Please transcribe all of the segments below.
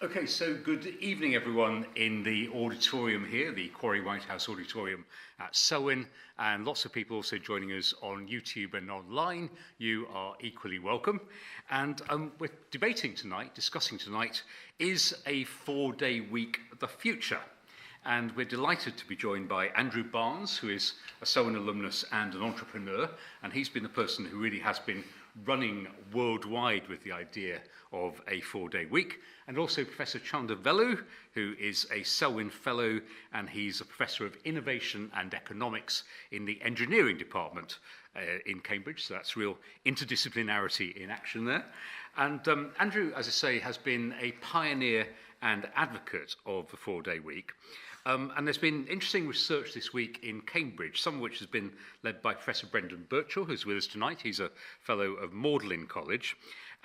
Okay, so good evening everyone in the auditorium here, the Quarry Whitehouse Auditorium at Selwyn, and lots of people also joining us on YouTube and online. You are equally welcome. And we're discussing tonight, is a 4-day week the future? And we're delighted to be joined by Andrew Barnes, who is a Selwyn alumnus and an entrepreneur, and he's been the person who really has been running worldwide with the idea of a 4-day week, and also Professor Chander Velu, who is a Selwyn Fellow, and he's a Professor of Innovation and Economics in the Engineering Department in Cambridge, so that's real interdisciplinarity in action there. And Andrew, as I say, has been a pioneer and advocate of the 4-day week. And there's been interesting research this week in Cambridge, some of which has been led by Professor Brendan Birchall, who's with us tonight. He's a fellow of Magdalen College.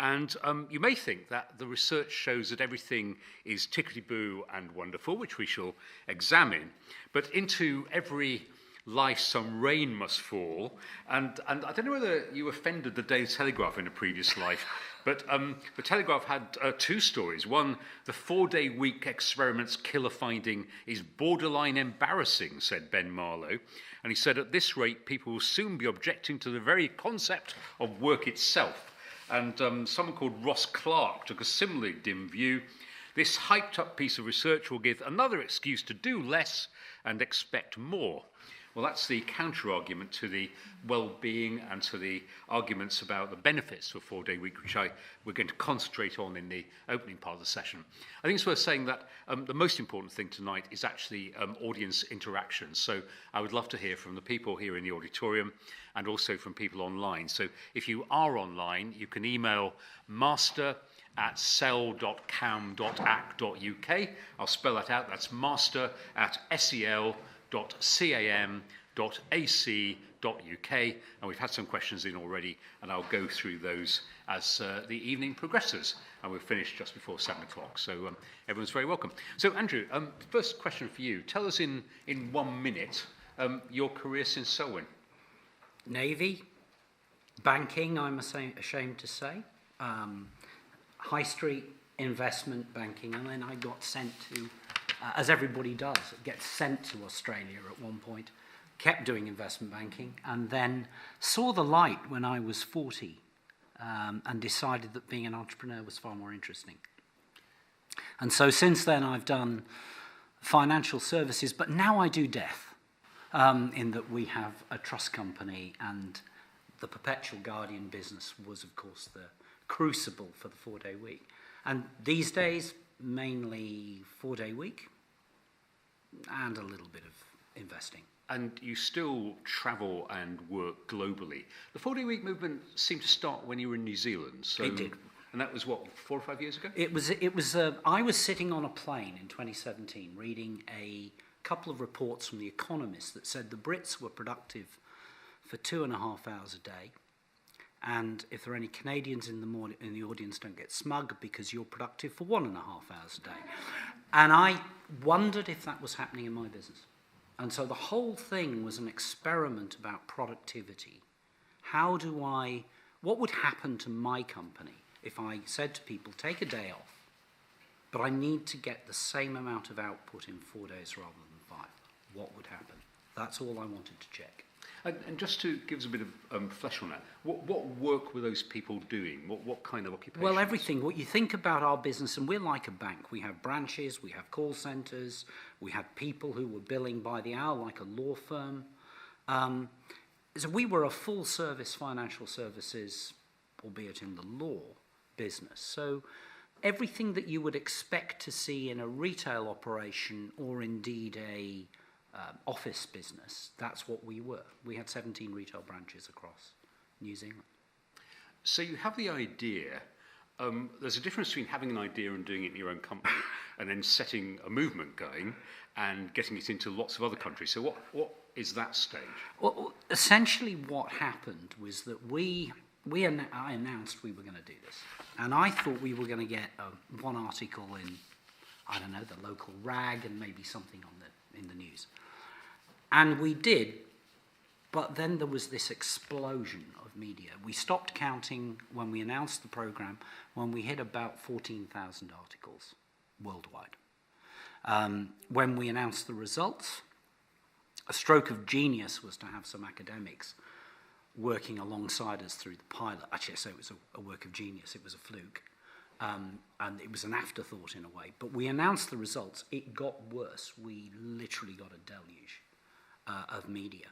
And you may think that the research shows that everything is tickety-boo and wonderful, which we shall examine. But into every life some rain must fall. And I don't know whether you offended the Daily Telegraph in a previous life, but the Telegraph had 2 stories. One, the 4-day week experiment's killer finding is borderline embarrassing, said Ben Marlow. And he said, at this rate, people will soon be objecting to the very concept of work itself. And someone called Ross Clark took a similarly dim view. This hyped-up piece of research will give another excuse to do less and expect more. Well, that's the counter-argument to the well-being and to the arguments about the benefits of a 4-day week, which we're going to concentrate on in the opening part of the session. I think it's worth saying that the most important thing tonight is actually audience interaction. So I would love to hear from the people here in the auditorium and also from people online. So if you are online, you can email master@sel.cam.ac.uk. I'll spell that out. That's master@sel.cam.ac.uk, and we've had some questions in already, and I'll go through those as the evening progresses, and we'll finish just before 7 o'clock, so everyone's very welcome. So Andrew, first question for you. Tell us in 1 minute your career since Selwyn. Navy, banking, I'm ashamed to say, high street investment banking, and then I got sent to, as everybody does, gets sent to Australia at one point, kept doing investment banking, and then saw the light when I was 40 and decided that being an entrepreneur was far more interesting. And so since then I've done financial services, but now I do death, in that we have a trust company, and the perpetual guardian business was, of course, the crucible for the 4-day week. And these days, mainly 4-day week and a little bit of investing. And you still travel and work globally. The 4-day week movement seemed to start when you were in New Zealand. So, it did. And that was, what, 4 or 5 years ago? It was. I was sitting on a plane in 2017 reading a couple of reports from The Economist that said the Brits were productive for 2.5 hours a day. And if there are any Canadians in the audience, don't get smug, because you're productive for 1.5 hours a day. And I wondered if that was happening in my business. And so the whole thing was an experiment about productivity. What would happen to my company if I said to people, take a day off, but I need to get the same amount of output in 4 days rather than 5? What would happen? That's all I wanted to check. And just to give us a bit of flesh on that, what work were those people doing? What kind of occupation? Well, everything. What you think about our business, and we're like a bank. We have branches, we have call centres, we have people who were billing by the hour like a law firm. So we were a full-service financial services, albeit in the law, business. So everything that you would expect to see in a retail operation or indeed a office business, that's what we were. We had 17 retail branches across New Zealand. So you have the idea. There's a difference between having an idea and doing it in your own company and then setting a movement going and getting it into lots of other countries. So what is that stage? Well, essentially what happened was that I announced we were going to do this. And I thought we were going to get one article in, I don't know, the local rag and maybe something in the news. And we did, but then there was this explosion of media. We stopped counting when we announced the program, when we hit about 14,000 articles. worldwide. When we announced the results, a stroke of genius was to have some academics working alongside us through the pilot. Actually, so it was a work of genius, it was a fluke. And it was an afterthought in a way. But we announced the results. It got worse. We literally got a deluge of media.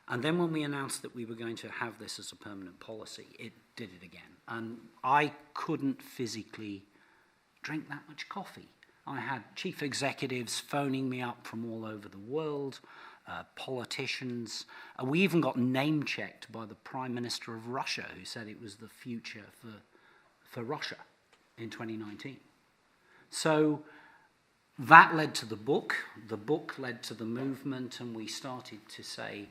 And then when we announced that we were going to have this as a permanent policy, it did it again. And I couldn't physically drink that much coffee. I had chief executives phoning me up from all over the world, politicians. We even got name-checked by the Prime Minister of Russia, who said it was the future for Russia in 2019. So that led to the book led to the movement, and we started to say,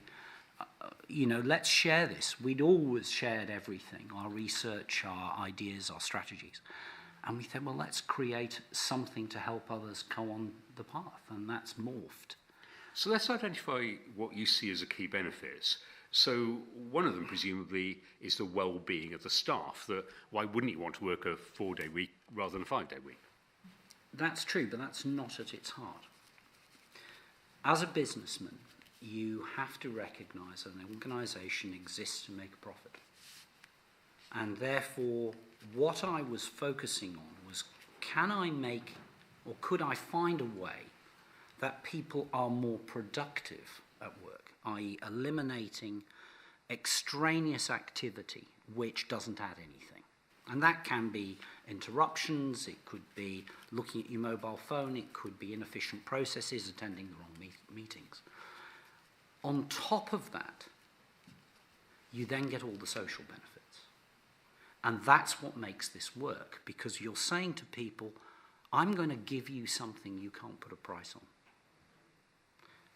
let's share this. We'd always shared everything, our research, our ideas, our strategies. And we said, well, let's create something to help others go on the path, and that's morphed. So let's identify what you see as the key benefits. So one of them, presumably, is the well-being of the staff. That why wouldn't you want to work a 4-day week rather than a 5-day week? That's true, but that's not at its heart. As a businessman, you have to recognise that an organisation exists to make a profit. And therefore, what I was focusing on was, can I make, or could I find a way that people are more productive at work, i.e. eliminating extraneous activity which doesn't add anything. And that can be interruptions, it could be looking at your mobile phone, it could be inefficient processes, attending the wrong meetings. On top of that, you then get all the social benefits. And that's what makes this work, because you're saying to people, I'm going to give you something you can't put a price on,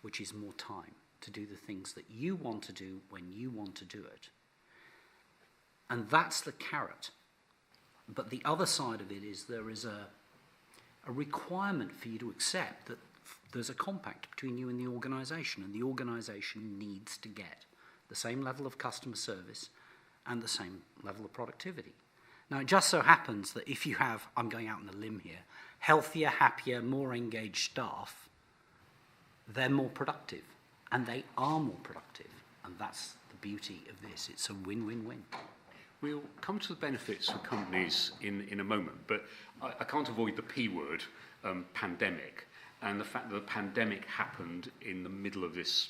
which is more time to do the things that you want to do when you want to do it. And that's the carrot. But the other side of it is there is a requirement for you to accept that there's a compact between you and the organisation, and the organisation needs to get the same level of customer service and the same level of productivity. Now, it just so happens that if you have, I'm going out on a limb here, healthier, happier, more engaged staff, they're more productive, and they are more productive. And that's the beauty of this. It's a win-win-win. We'll come to the benefits for companies in a moment, but I can't avoid the P word, pandemic, and the fact that the pandemic happened in the middle of this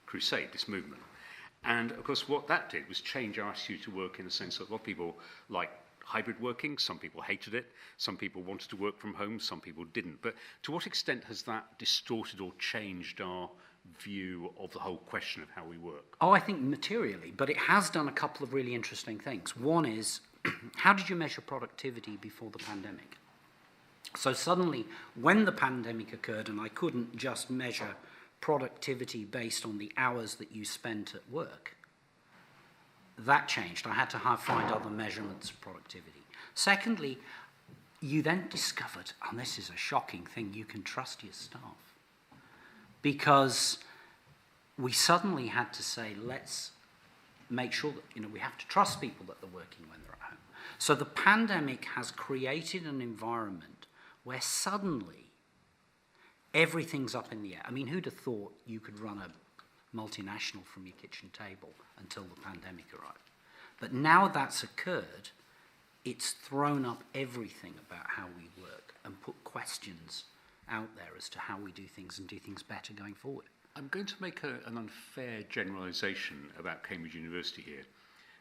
crusade, this movement. And, of course, what that did was change our attitude to work in the sense that a lot of people like hybrid working, some people hated it, some people wanted to work from home, some people didn't. But to what extent has that distorted or changed our view of the whole question of how we work? Oh, I think materially, but it has done a couple of really interesting things. One is, how did you measure productivity before the pandemic? So suddenly, when the pandemic occurred, and I couldn't just measure productivity based on the hours that you spent at work, that changed. I had to find other measurements of productivity. Secondly, you then discovered, and this is a shocking thing, you can trust your staff. Because we suddenly had to say, let's make sure that, we have to trust people that they're working when they're at home. So the pandemic has created an environment where suddenly everything's up in the air. I mean, who'd have thought you could run a multinational from your kitchen table until the pandemic arrived? But now that's occurred, it's thrown up everything about how we work and put questions out there as to how we do things and do things better going forward. I'm going to make an unfair generalisation about Cambridge University here,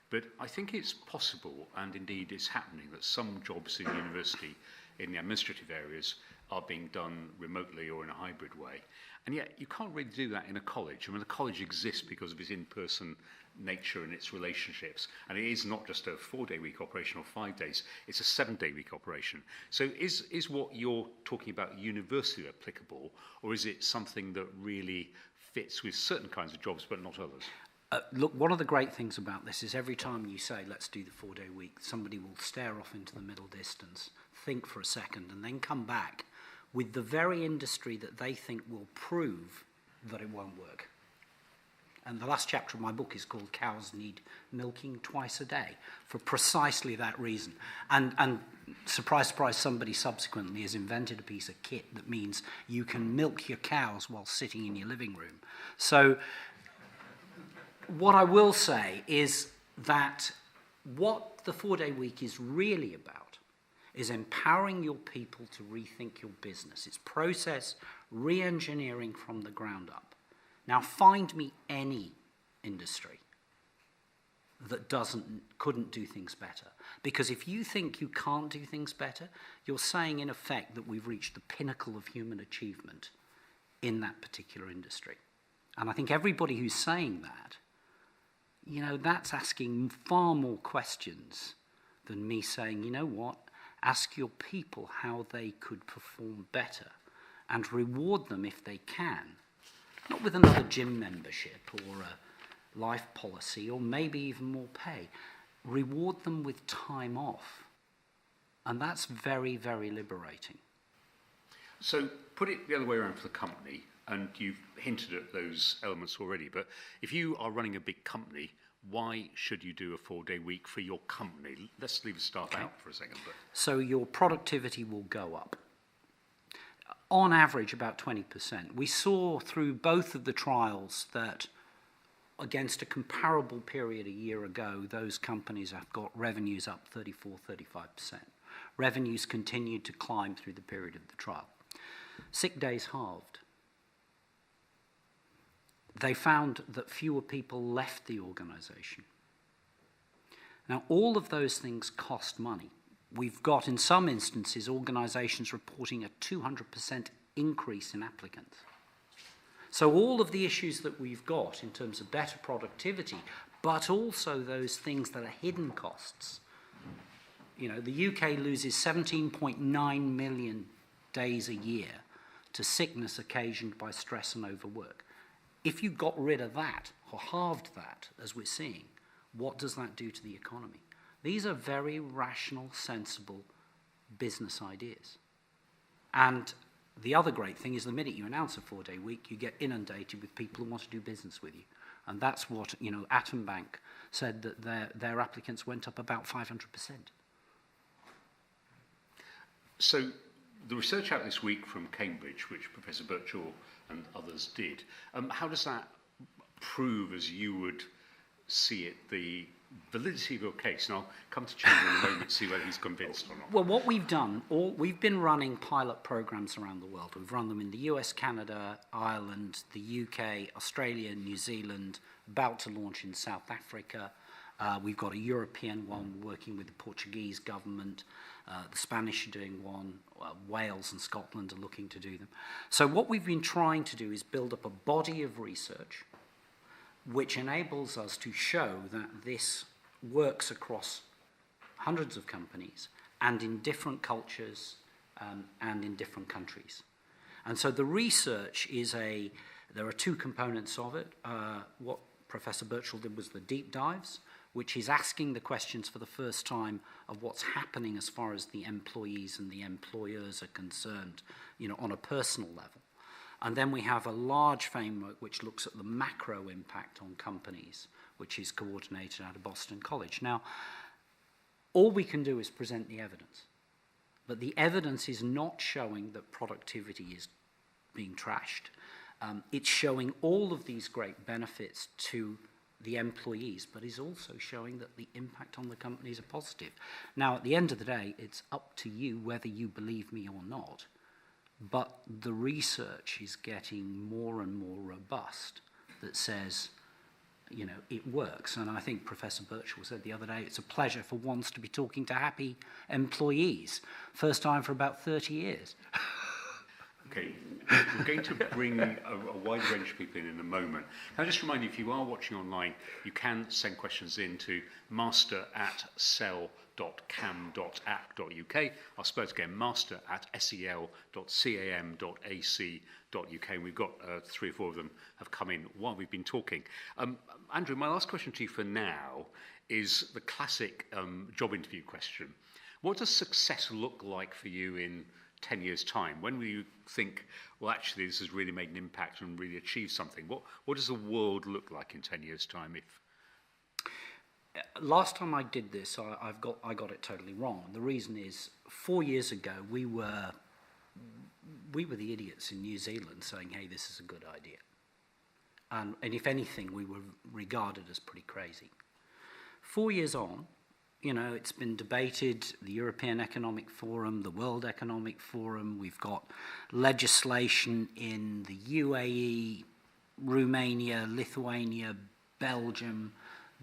but I think it's possible, and indeed it's happening, that some jobs in university in the administrative areas are being done remotely or in a hybrid way. And yet you can't really do that in a college. I mean, the college exists because of its in-person nature and its relationships. And it is not just a 4-day week operation or 5 days, it's a 7-day week operation. So is what you're talking about universally applicable, or is it something that really fits with certain kinds of jobs but not others? Look, one of the great things about this is every time you say, let's do the 4-day week, somebody will stare off into the middle distance, think for a second, and then come back with the very industry that they think will prove that it won't work. And the last chapter of my book is called Cows Need Milking Twice a Day, for precisely that reason. And surprise, surprise, somebody subsequently has invented a piece of kit that means you can milk your cows while sitting in your living room. So what I will say is that what the 4-day week is really about is empowering your people to rethink your business. It's process re-engineering from the ground up. Now, find me any industry that couldn't do things better. Because if you think you can't do things better, you're saying, in effect, that we've reached the pinnacle of human achievement in that particular industry. And I think everybody who's saying that, you know, that's asking far more questions than me saying, you know what, ask your people how they could perform better and reward them if they can. Not with another gym membership or a life policy or maybe even more pay. Reward them with time off. And that's very, very liberating. So put it the other way around for the company, and you've hinted at those elements already, but if you are running a big company, why should you do a 4-day week for your company? Let's leave the staff out for a second. But so your productivity will go up. On average, about 20%. We saw through both of the trials that against a comparable period a year ago, those companies have got revenues up 34, 35%. Revenues continued to climb through the period of the trial. Sick days halved. They found that fewer people left the organization. Now, all of those things cost money. We've got, in some instances, organizations reporting a 200% increase in applicants. So all of the issues that we've got in terms of better productivity, but also those things that are hidden costs. You know, the UK loses 17.9 million days a year to sickness occasioned by stress and overwork. If you got rid of that, or halved that, as we're seeing, what does that do to the economy? These are very rational, sensible business ideas. And the other great thing is the minute you announce a 4-day week, you get inundated with people who want to do business with you. And that's what, you know, Atom Bank said that their applicants went up about 500%. So the research out this week from Cambridge, which Professor Birchall and others did, how does that prove, as you would see it, the validity of your case? And I'll come to Chander in a moment to see whether he's convinced or not. Well, what we've done, we've been running pilot programs around the world. We've run them in the US, Canada, Ireland, the UK, Australia, New Zealand, about to launch in South Africa. We've got a European one working with the Portuguese government. The Spanish are doing one. Wales and Scotland are looking to do them. So what we've been trying to do is build up a body of research which enables us to show that this works across hundreds of companies and in different cultures and in different countries. And so the research is there are two components of it. What Professor Birchall did was the deep dives, which is asking the questions for the first time of what's happening as far as the employees and the employers are concerned, you know, on a personal level. And then we have a large framework which looks at the macro impact on companies, which is coordinated out of Boston College. Now, all we can do is present the evidence. But the evidence is not showing that productivity is being trashed. It's showing all of these great benefits to the employees, but is also showing that the impact on the companies are positive. Now, at the end of the day, it's up to you whether you believe me or not. But the research is getting more and more robust that says, you know, it works. And I think Professor Birchall said the other day, it's a pleasure for once to be talking to happy employees. First time for about 30 years. Okay, we're going to bring a wide range of people in a moment. Can I just remind you, if you are watching online, you can send questions in to master@sel.cam.ac.uk. I'll spell it again, master@sel.cam.ac.uk. And we've got 3 or 4 of them have come in while we've been talking. Andrew, my last question to you for now is the classic job interview question. What does success look like for you in 10 years' time? When will you think, well, actually, this has really made an impact and really achieved something? What does the world look like in 10 years' time? Last time I did this, I got it totally wrong. The reason is, 4 years ago, we were the idiots in New Zealand saying, hey, this is a good idea. And if anything, we were regarded as pretty crazy. 4 years on, you know, it's been debated, the European Economic Forum, the World Economic Forum, we've got legislation in the UAE, Romania, Lithuania, Belgium,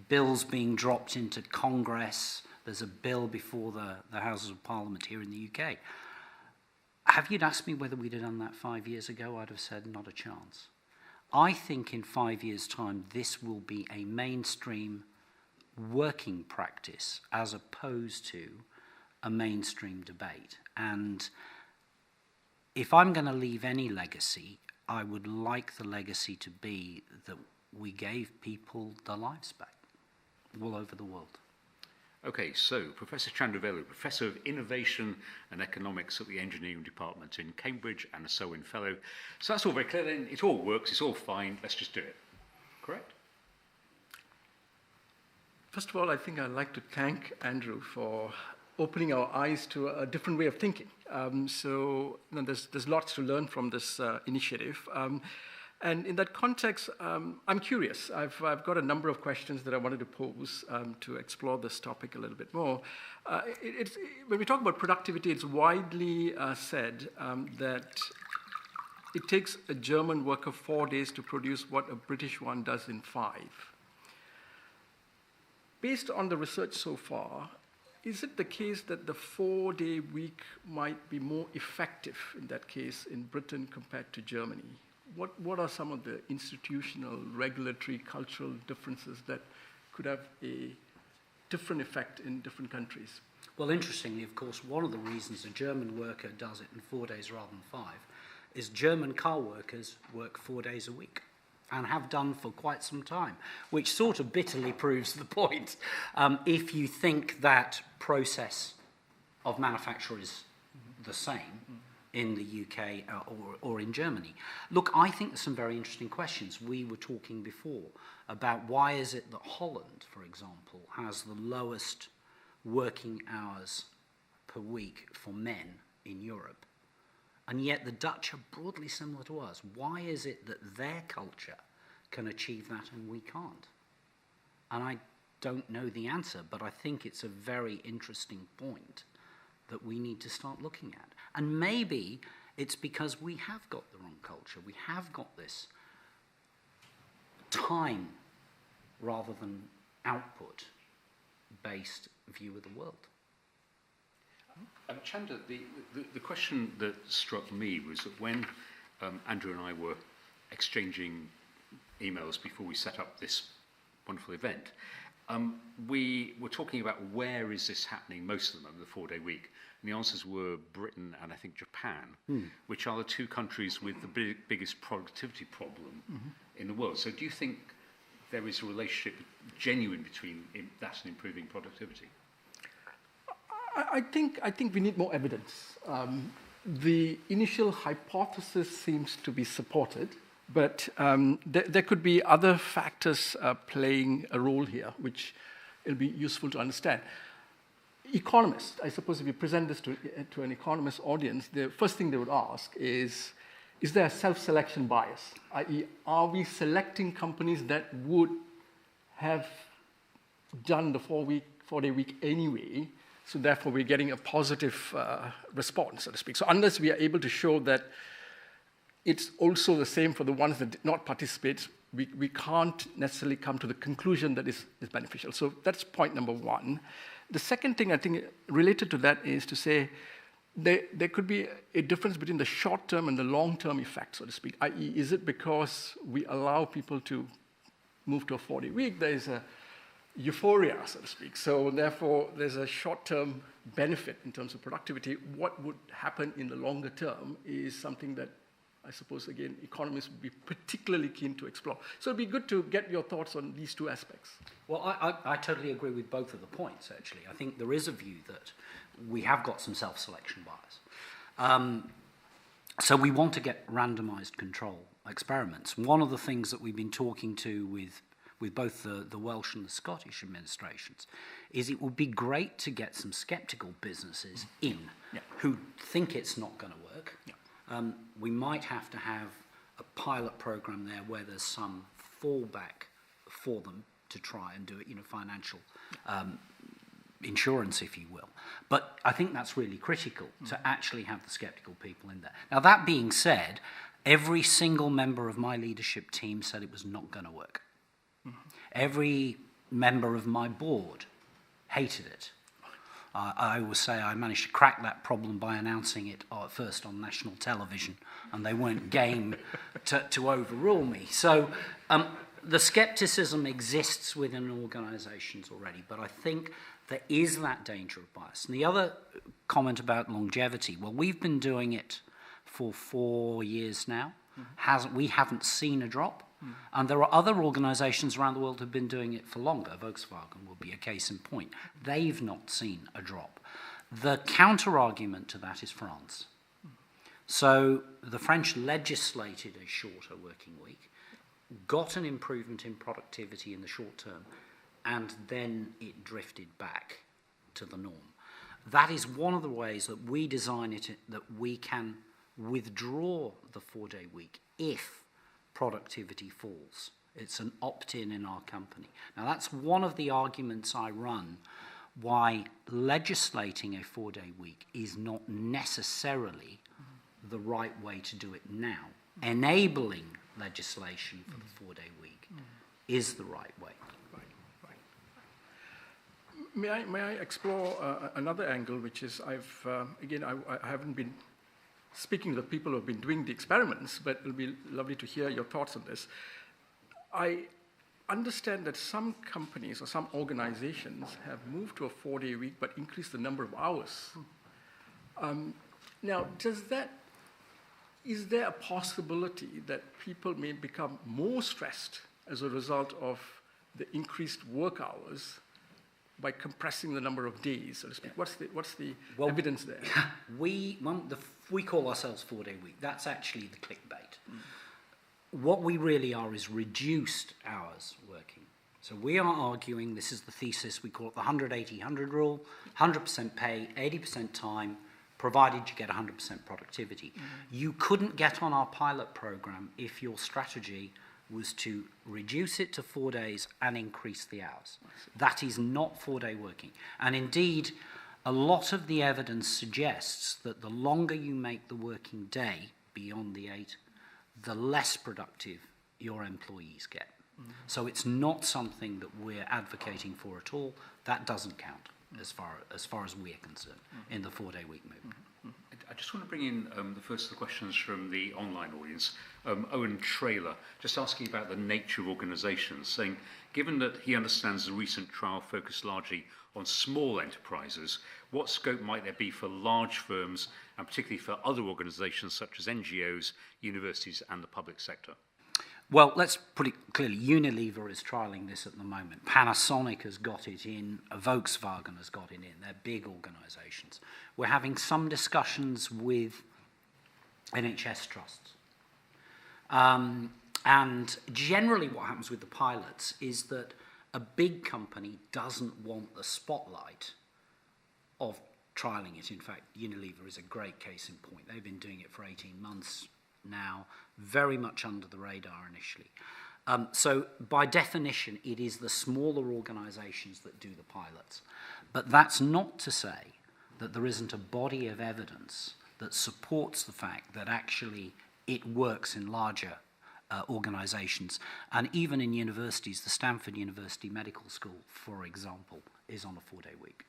bills being dropped into Congress. There's a bill before the Houses of Parliament here in the UK. Have you asked me whether we'd have done that 5 years ago? I'd have said not a chance. I think in 5 years' time, this will be a mainstream working practice as opposed to a mainstream debate. And if I'm going to leave any legacy, I would like the legacy to be that we gave people their lives back all over the world. Okay, so Professor Chander Velu, Professor of Innovation and Economics at the Engineering Department in Cambridge and a Selwyn Fellow. So that's all very clear then. It all works, it's all fine, let's just do it. Correct? First of all, I think I'd like to thank Andrew for opening our eyes to a different way of thinking. There's lots to learn from this initiative. And in that context, I'm curious. I've got a number of questions that I wanted to pose to explore this topic a little bit more. When we talk about productivity, it's widely said that it takes a German worker 4 days to produce what a British one does in 5. Based on the research so far, is it the case that the 4-day week might be more effective in that case in Britain compared to Germany? What are some of the institutional, regulatory, cultural differences that could have a different effect in different countries? Well, interestingly, of course, one of the reasons a German worker does it in 4 days rather than 5 is German car workers work 4 days a week and have done for quite some time, which sort of bitterly proves the point. If you think that process of manufacture is the same, in the UK or in Germany. Look, I think there's some very interesting questions. We were talking before about why is it that Holland, for example, has the lowest working hours per week for men in Europe, and yet the Dutch are broadly similar to us. Why is it that their culture can achieve that and we can't? And I don't know the answer, but I think it's a very interesting point that we need to start looking at. And maybe it's because we have got the wrong culture. We have got this time rather than output-based view of the world. Chander, the question that struck me was that when Andrew and I were exchanging emails before we set up this wonderful event, we were talking about where is this happening most of the moment, the 4-day week. And the answers were Britain and I think Japan, which are the two countries with the biggest productivity problem in the world. So do you think there is a relationship genuine between that and improving productivity? I think we need more evidence. The initial hypothesis seems to be supported, but there could be other factors playing a role here, which it'll be useful to understand. Economists, I suppose if you present this to an economist audience, the first thing they would ask is there a self-selection bias? I.e., are we selecting companies that would have done the 4-day week anyway, so therefore we're getting a positive response, so to speak. So unless we are able to show that it's also the same for the ones that did not participate, we can't necessarily come to the conclusion that is beneficial. So that's point number one. The second thing I think related to that is to say there could be a difference between the short-term and the long-term effect, so to speak, i.e., is it because we allow people to move to a 4-day week, there is a euphoria, so to speak. So therefore, there's a short-term benefit in terms of productivity. What would happen in the longer term is something that I suppose, again, economists would be particularly keen to explore. So it'd be good to get your thoughts on these two aspects. Well, I totally agree with both of the points, actually. I think there is a view that we have got some self-selection bias. So we want to get randomized control experiments. One of the things that we've been talking to with both the Welsh and the Scottish administrations is it would be great to get some skeptical businesses in who think it's not going to work. We might have to have a pilot program there where there's some fallback for them to try and do it, financial insurance, if you will. But I think that's really critical to actually have the skeptical people in there. Now, that being said, every single member of my leadership team said it was not going to work. Every member of my board hated it. I always say I managed to crack that problem by announcing it first on national television, and they weren't game to overrule me. So the skepticism exists within organizations already, but I think there is that danger of bias. And the other comment about longevity, well, we've been doing it for 4 years now. We haven't seen a drop. And there are other organizations around the world who have been doing it for longer. Volkswagen will be a case in point. They've not seen a drop. The counter-argument to that is France. So the French legislated a shorter working week, got an improvement in productivity in the short term, and then it drifted back to the norm. That is one of the ways that we design it, that we can withdraw the 4-day week if productivity falls. It's an opt-in in our company. Now, that's one of the arguments I run why legislating a 4-day week is not necessarily the right way to do it now. Enabling legislation for the 4-day week is the right way. May I explore another angle, which is I haven't been speaking to the people who have been doing the experiments, but it'll be lovely to hear your thoughts on this. I understand that some companies or some organizations have moved to a 4-day week but increased the number of hours. Now, is there a possibility that people may become more stressed as a result of the increased work hours by compressing the number of days, so to speak? What's the evidence there? We call ourselves 4-day week. That's actually the clickbait. What we really are is reduced hours working. So we are arguing, this is the thesis, we call it the 100-80-100 rule, 100% pay, 80% time, provided you get 100% productivity. You couldn't get on our pilot program if your strategy was to reduce it to 4 days and increase the hours. That is not 4-day working. And indeed, a lot of the evidence suggests that the longer you make the working day beyond the 8, the less productive your employees get. So it's not something that we're advocating for at all. That doesn't count as far as we're concerned in the 4-day week movement. I just want to bring in the first of the questions from the online audience. Owen Trailer, just asking about the nature of organisations, saying, given that he understands the recent trial focused largely on small enterprises, what scope might there be for large firms, and particularly for other organisations such as NGOs, universities and the public sector? Well, let's put it clearly. Unilever is trialling this at the moment. Panasonic has got it in. Volkswagen has got it in. They're big organisations. We're having some discussions with NHS trusts. And generally what happens with the pilots is that a big company doesn't want the spotlight of trialling it. In fact, Unilever is a great case in point. They've been doing it for 18 months now, very much under the radar initially. So by definition, it is the smaller organisations that do the pilots. But that's not to say that there isn't a body of evidence that supports the fact that actually it works in larger organisations. And even in universities, the Stanford University Medical School, for example, is on a 4-day week.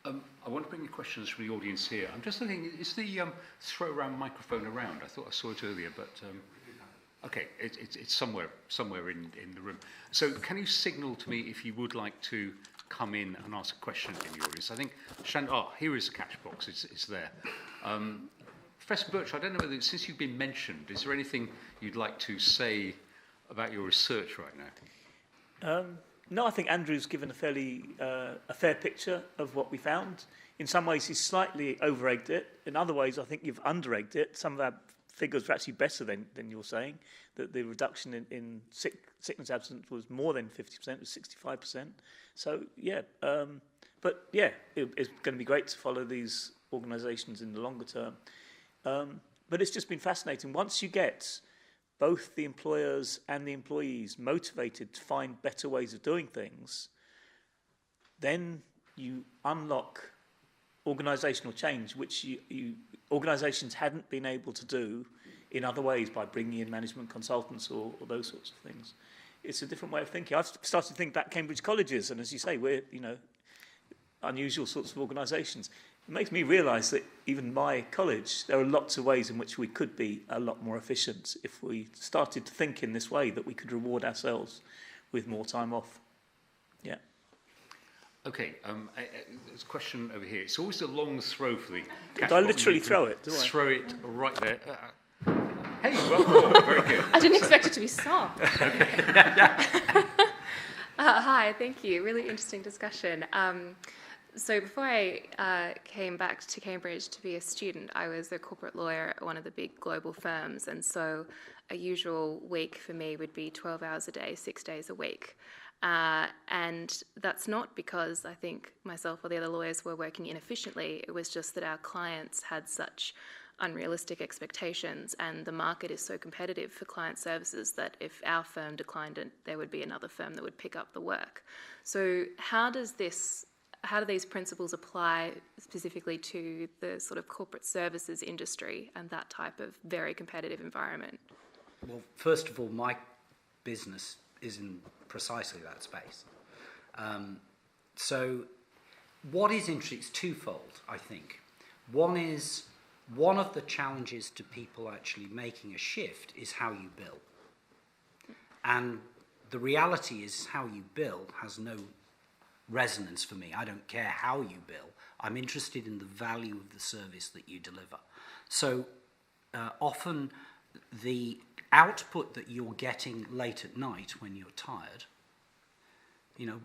I want to bring the questions from the audience here. I'm just thinking, is the throw around microphone around? I thought I saw it earlier, but okay, it's somewhere in the room. So can you signal to me if you would like to come in and ask a question in the audience? I think, here is the catch box, it's there. Professor Birch, I don't know whether, since you've been mentioned, is there anything you'd like to say about your research right now? No, I think Andrew's given a fairly a fair picture of what we found. In some ways, he's slightly over-egged it. In other ways, I think you've under-egged it. Some of our figures were actually better than you're saying. That the reduction in sickness absence was more than 50%, it was 65%. So, yeah. But, yeah, it's going to be great to follow these organisations in the longer term. But it's just been fascinating. Once you get both the employers and the employees motivated to find better ways of doing things, then you unlock organisational change, which organisations hadn't been able to do in other ways by bringing in management consultants or those sorts of things. It's a different way of thinking. I've started to think back Cambridge colleges, and as you say, we're, unusual sorts of organisations. It makes me realise that even my college, there are lots of ways in which we could be a lot more efficient if we started to think in this way, that we could reward ourselves with more time off. Yeah. Okay, there's a question over here. It's always a long throw for the Did I literally throw it? Do I? Throw it right there. Hey, well, very good. I didn't expect it to be soft. Hi, thank you. Really interesting discussion. So before I came back to Cambridge to be a student, I was a corporate lawyer at one of the big global firms, and so a usual week for me would be 12 hours a day, 6 days a week. And that's not because I think myself or the other lawyers were working inefficiently. It was just that our clients had such unrealistic expectations, and the market is so competitive for client services that if our firm declined it, there would be another firm that would pick up the work. So how do these principles apply specifically to the sort of corporate services industry and that type of very competitive environment? Well, first of all, my business is in precisely that space. So what is interesting is twofold, I think. One of the challenges to people actually making a shift is how you bill. And the reality is how you bill has no resonance for me. I don't care how you bill. I'm interested in the value of the service that you deliver. So often the output that you're getting late at night when you're tired,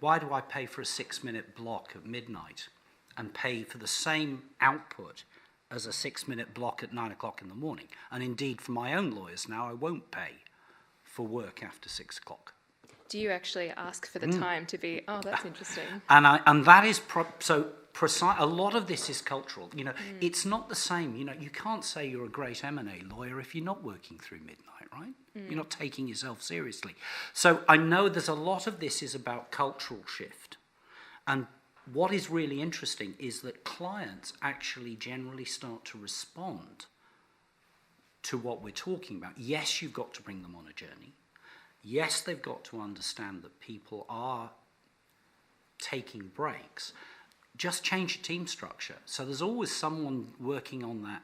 why do I pay for a 6-minute block at midnight and pay for the same output as a 6-minute block at 9 o'clock in the morning? And indeed, for my own lawyers now, I won't pay for work after 6 o'clock. Do you actually ask for the time to be, oh, that's interesting. And that is, a lot of this is cultural. It's not the same. You can't say you're a great M&A lawyer if you're not working through midnight, right? You're not taking yourself seriously. So I know there's a lot of this is about cultural shift. And what is really interesting is that clients actually generally start to respond to what we're talking about. Yes, you've got to bring them on a journey. Yes, they've got to understand that people are taking breaks. Just change your team structure. So there's always someone working on that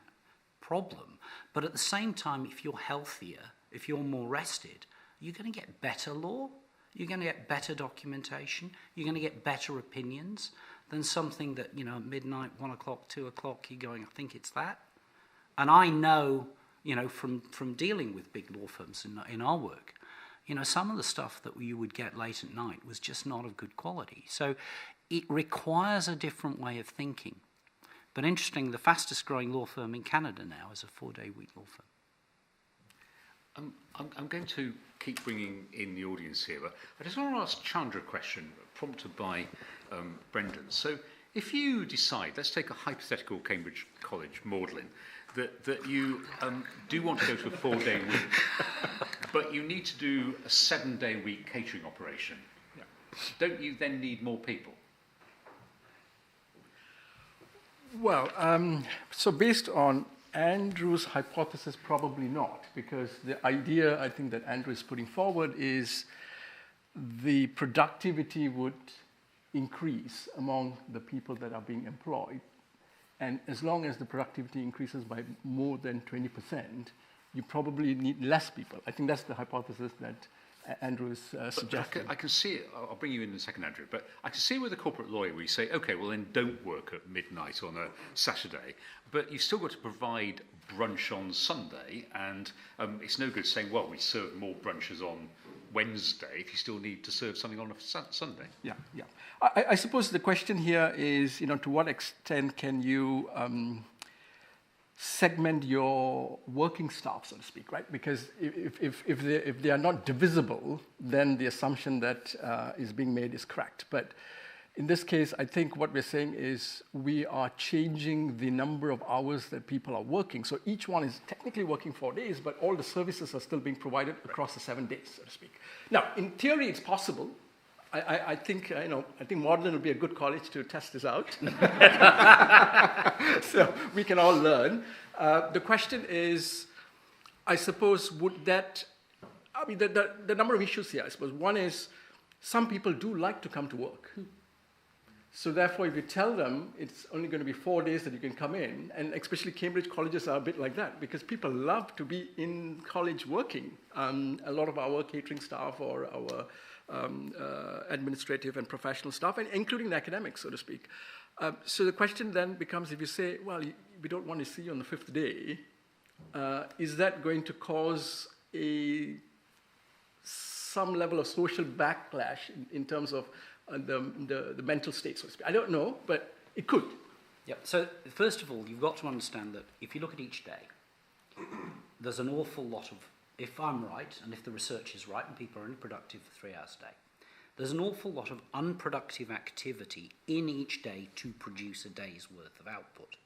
problem. But at the same time, if you're healthier, if you're more rested, you're going to get better law, you're going to get better documentation, you're going to get better opinions than something that, at midnight, 1 o'clock, 2 o'clock, you're going, I think it's that. And I know, from dealing with big law firms in our work, some of the stuff that you would get late at night was just not of good quality. So it requires a different way of thinking. But interesting, the fastest growing law firm in Canada now is a 4-day week law firm. I'm going to keep bringing in the audience here, but I just want to ask Chander a question prompted by Brendan. So if you decide, let's take a hypothetical Cambridge College Magdalen, that you do want to go to a 4-day week, but you need to do a 7-day week catering operation, don't you then need more people? Well, so based on Andrew's hypothesis, probably not, because the idea I think that Andrew is putting forward is the productivity would increase among the people that are being employed. And as long as the productivity increases by more than 20%, you probably need less people. I think that's the hypothesis that Andrew is suggesting. I can see it. I'll bring you in a second, Andrew. But I can see with a corporate lawyer where you say, OK, well, then don't work at midnight on a Saturday. But you've still got to provide brunch on Sunday. And it's no good saying, well, we serve more brunches on Wednesday if you still need to serve something on a Sunday? Yeah, yeah. I suppose the question here is, to what extent can you segment your working staff, so to speak, right? Because if they are not divisible, then the assumption that is being made is correct. But in this case, I think what we're saying is we are changing the number of hours that people are working. So each one is technically working 4 days, but all the services are still being provided across the 7 days, so to speak. Now, in theory, it's possible. I think Magdalen will be a good college to test this out. So we can all learn. The question is, I suppose, would that? I mean, the number of issues here. I suppose one is some people do like to come to work. So therefore, if you tell them it's only going to be 4 days that you can come in, and especially Cambridge colleges are a bit like that, because people love to be in college working. A lot of our catering staff or our administrative and professional staff, and including the academics, so to speak. So the question then becomes, if you say, well, we don't want to see you on the 5th day, is that going to cause some level of social backlash in terms of the mental state, so to speak? I don't know, but it could. Yeah. So first of all, you've got to understand that if you look at each day, there's an awful lot of, if I'm right, and if the research is right, and people are only productive for 3 hours a day, there's an awful lot of unproductive activity in each day to produce a day's worth of output.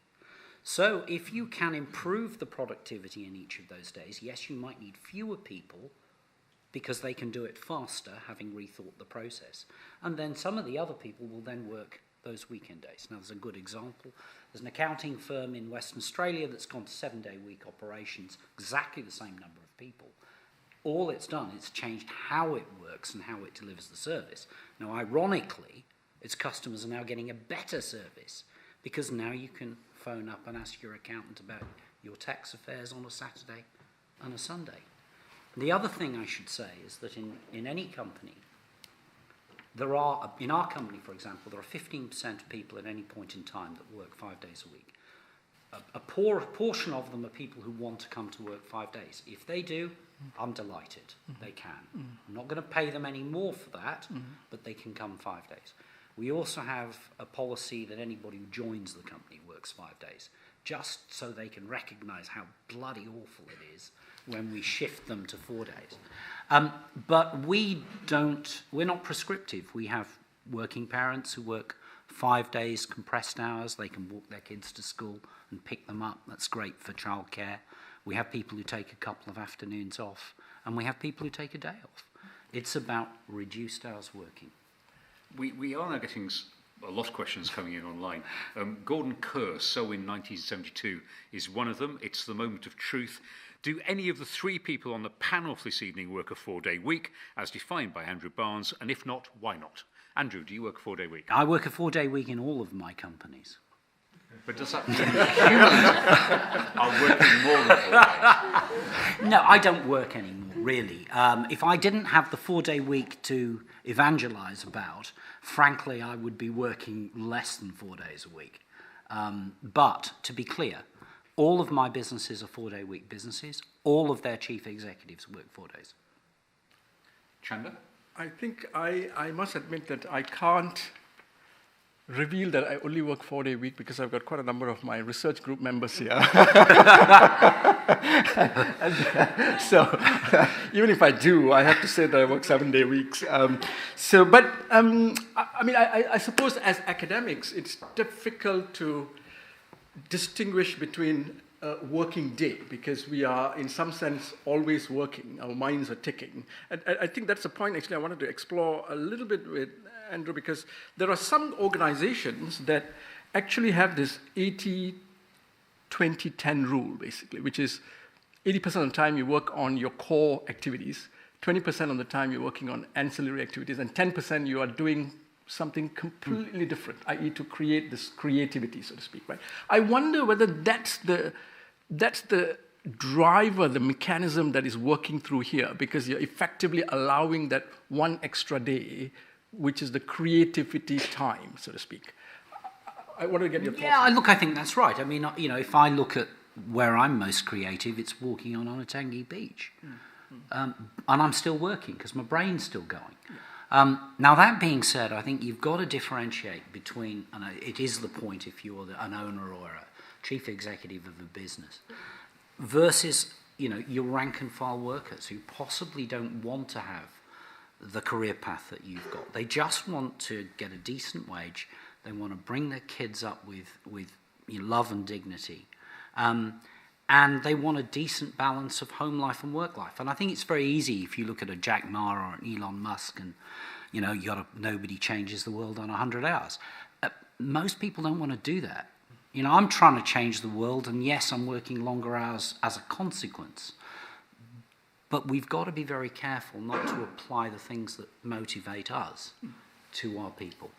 So if you can improve the productivity in each of those days, yes, you might need fewer people because they can do it faster, having rethought the process. And then some of the other people will then work those weekend days. Now, there's a good example. There's an accounting firm in Western Australia that's gone to 7-day-week operations, exactly the same number of people. All it's done is changed how it works and how it delivers the service. Now, ironically, its customers are now getting a better service because now you can phone up and ask your accountant about your tax affairs on a Saturday and a Sunday. The other thing I should say is that in any company, there are, in our company, for example, there are 15% of people at any point in time that work 5 days a week. A poor portion of them are people who want to come to work 5 days. If they do, I'm delighted. They can. I'm not going to pay them any more for that, but they can come 5 days. We also have a policy that anybody who joins the company works 5 days, just so they can recognise how bloody awful it is when we shift them to 4 days. But we're not prescriptive. We have working parents who work 5 days, compressed hours. They can walk their kids to school and pick them up. That's great for childcare. We have people who take a couple of afternoons off, and we have people who take a day off. It's about reduced hours working. We are now getting a lot of questions coming in online. Gordon Kerr, Selwyn 1972, is one of them. It's the moment of truth. Do any of the 3 people on the panel this evening work a 4-day week, as defined by Andrew Barnes? And if not, why not? Andrew, do you work a 4-day week? I work a 4-day week in all of my companies. But does that mean humans are working more than 4 days? No, I don't work anymore, really. If I didn't have the 4-day week to evangelise about, frankly, I would be working less than 4 days a week. But, to be clear, all of my businesses are 4-day week businesses. All of their chief executives work 4 days. Chander? I think I must admit that I can't reveal that I only work 4-day week because I've got quite a number of my research group members here. So even if I do, I have to say that I work 7-day weeks. I suppose as academics, it's difficult to distinguish between a working day because we are, in some sense, always working. Our minds are ticking. And I think that's a point, actually, I wanted to explore a little bit with Andrew, because there are some organizations that actually have this 80-20-10 rule, basically, which is 80% of the time you work on your core activities, 20% of the time you're working on ancillary activities, and 10% you are doing something completely different, i.e. to create this creativity, so to speak, right? I wonder whether that's the driver, the mechanism that is working through here, because you're effectively allowing that one extra day, which is the creativity time, so to speak. I want to get your thoughts. Yeah, look, I think that's right. I mean, if I look at where I'm most creative, it's walking on Onotangi Beach. and I'm still working because my brain's still going. Now, that being said, I think you've got to differentiate between, and it is the point if you're an owner or a chief executive of a business, versus, your rank and file workers who possibly don't want to have the career path that you've got. They just want to get a decent wage. They want to bring their kids up with love and dignity. And they want a decent balance of home life and work life. And I think it's very easy if you look at a Jack Ma or an Elon Musk and, nobody changes the world on 100 hours. Most people don't want to do that. I'm trying to change the world, and yes, I'm working longer hours as a consequence. But we've got to be very careful not to apply the things that motivate us to our people.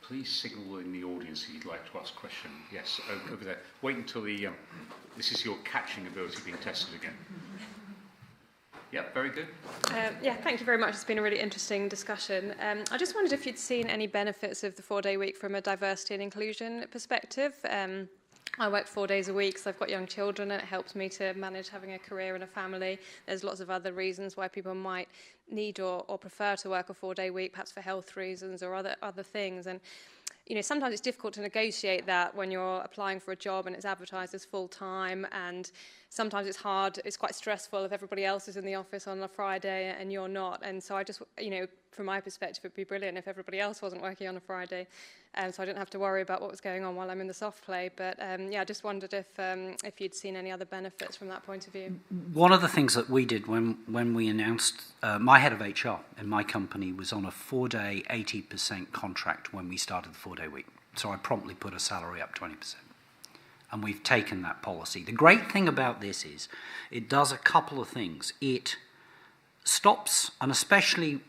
Please signal in the audience if you'd like to ask a question. Yes, over there. Wait until this is your catching ability being tested again. Yep, very good. Yeah, thank you very much. It's been a really interesting discussion. I just wondered if you'd seen any benefits of the 4-day week from a diversity and inclusion perspective. I work 4 days a week, so I've got young children, and it helps me to manage having a career and a family. There's lots of other reasons why people might need or prefer to work a 4-day week, perhaps for health reasons or other things. And sometimes it's difficult to negotiate that when you're applying for a job and it's advertised as full-time, and sometimes it's hard, it's quite stressful if everybody else is in the office on a Friday and you're not. And so I just, from my perspective, it'd be brilliant if everybody else wasn't working on a Friday, so I didn't have to worry about what was going on while I'm in the soft play. But I just wondered if you'd seen any other benefits from that point of view. One of the things that we did when we announced, my head of HR in my company was on a 4-day, 80% contract when we started the 4-day week. So I promptly put a salary up 20%. And we've taken that policy. The great thing about this is it does a couple of things. It stops, and especially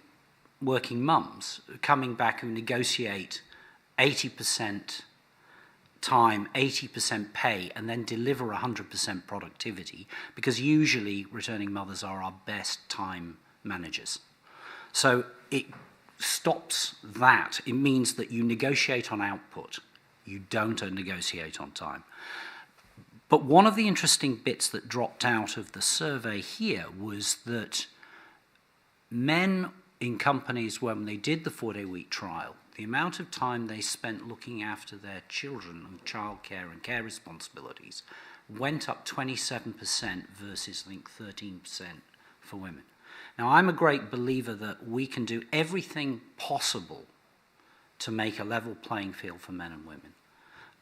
working mums, coming back who negotiate 80% time, 80% pay, and then deliver 100% productivity, because usually returning mothers are our best time managers. So it stops that. It means that you negotiate on output. You don't negotiate on time. But one of the interesting bits that dropped out of the survey here was that men in companies, when they did the 4-day week trial, the amount of time they spent looking after their children and childcare and care responsibilities went up 27% versus, I think, 13% for women. Now, I'm a great believer that we can do everything possible to make a level playing field for men and women.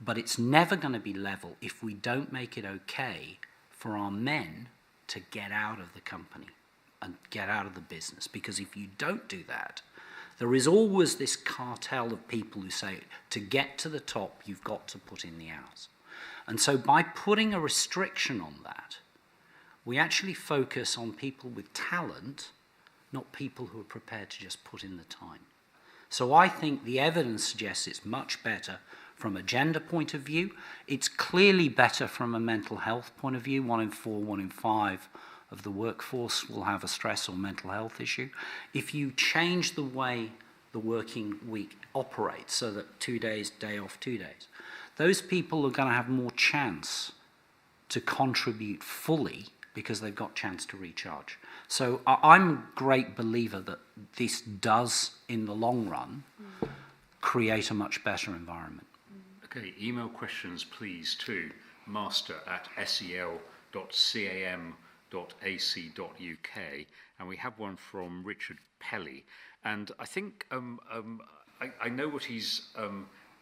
But it's never going to be level if we don't make it okay for our men to get out of the company and get out of the business. Because if you don't do that, there is always this cartel of people who say, to get to the top, you've got to put in the hours. And so by putting a restriction on that, we actually focus on people with talent, not people who are prepared to just put in the time. So I think the evidence suggests it's much better from a gender point of view. It's clearly better from a mental health point of view. 1 in 4, 1 in 5 of the workforce will have a stress or mental health issue. If you change the way the working week operates, so that 2 days, day off, 2 days, those people are going to have more chance to contribute fully because they've got chance to recharge. So I'm a great believer that this does, in the long run, create a much better environment. Okay, email questions please to master@sel.cam.ac.uk, and we have one from Richard Pelly, and I think I know what he's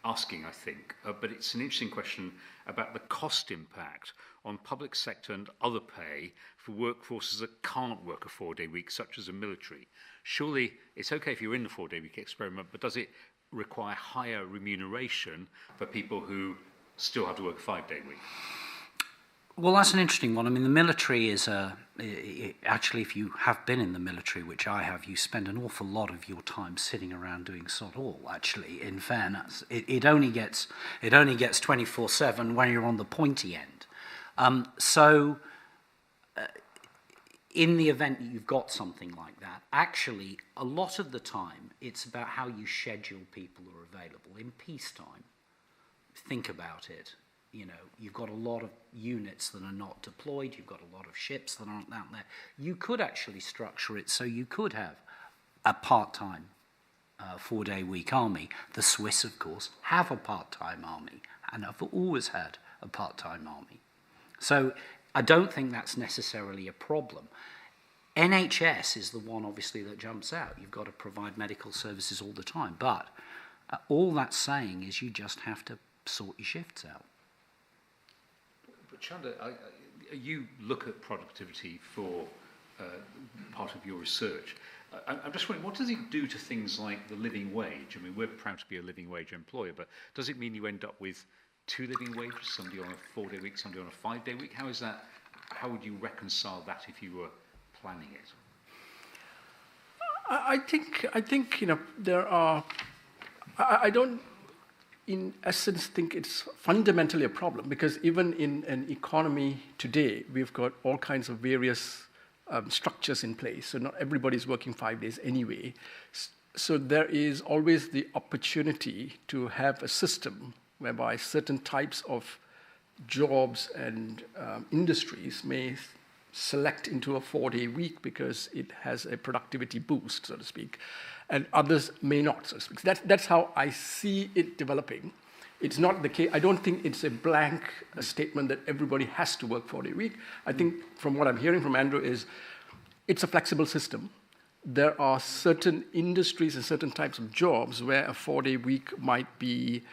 asking, I think, but it's an interesting question about the cost impact on public sector and other pay for workforces that can't work a 4-day week, such as a military. Surely it's okay if you're in the 4-day week experiment, but does it require higher remuneration for people who still have to work a 5-day week? Well, that's an interesting one. I mean, the military is actually, if you have been in the military, which I have, you spend an awful lot of your time sitting around doing sod all, actually, in fairness. It only gets 24/7 when you're on the pointy end. In the event that you've got something like that, actually, a lot of the time, it's about how you schedule people who are available. In peacetime, think about it. you've got a lot of units that are not deployed, you've got a lot of ships that aren't out there. You could actually structure it so you could have a part-time 4-day week army. The Swiss, of course, have a part-time army and have always had a part-time army. So I don't think that's necessarily a problem. NHS is the one, obviously, that jumps out. You've got to provide medical services all the time. But all that's saying is you just have to sort your shifts out. But Chander, you look at productivity for part of your research. I'm just wondering, what does it do to things like the living wage? I mean, we're proud to be a living wage employer, but does it mean you end up with 2 living wages, somebody on a 4-day week, somebody on a 5-day week? How is that? How would you reconcile that if you were planning it? I think there are. I don't, in essence, think it's fundamentally a problem, because even in an economy today, we've got all kinds of various structures in place. So not everybody's working 5 days anyway. So there is always the opportunity to have a system whereby certain types of jobs and industries may select into a 4-day week because it has a productivity boost, so to speak, and others may not, so to speak. That's how I see it developing. It's not the case. I don't think it's a blank statement that everybody has to work 4-day week. I think from what I'm hearing from Andrew is it's a flexible system. There are certain industries and certain types of jobs where a 4-day week might be